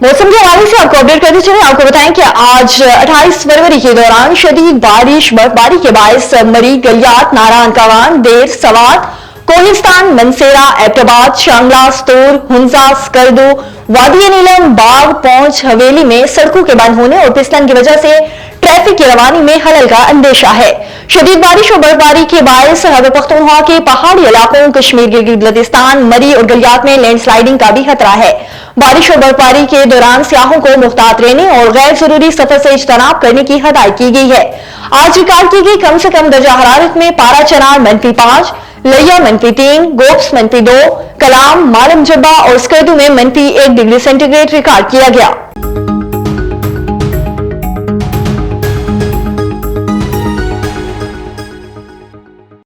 मौसम के हवाले से आपको अपडेट करते चले। आपको बताएं कि आज 28 फरवरी के दौरान शदीद बारिश बर्फबारी के बायस मरी, गलियात, नारायण कावान, देर, सवात, कोहिस्तान, मनसेरा, एबटाबाद, शांगला, स्तूर, हुंजा, स्कर्दू, वादी नीलम, बाग, पौंछ, हवेली में सड़कों के बंद होने और फिसलन की वजह से ट्रैफिक की रवानी में खलल का अंदेशा है। शदीद बारिश और बर्फबारी के बायस खैबर पख्तूनख्वा के पहाड़ी इलाकों, कश्मीर, गिलगित बल्तिस्तान, मरी और गलियात में लैंडस्लाइडिंग का भी खतरा है। बारिश और बर्फबारी के दौरान सियाहों को मुहतात रहने और गैर जरूरी सफर से इज्तनाब करने की हिदायत की गई है। आज रिकॉर्ड की गई कम से कम दर्जा हरारत में पारा चनार -5, लिया -3, गोप्स -2, कलाम, मालम जब्बा और स्कर्दू में -1 डिग्री सेंटीग्रेड रिकॉर्ड किया गया।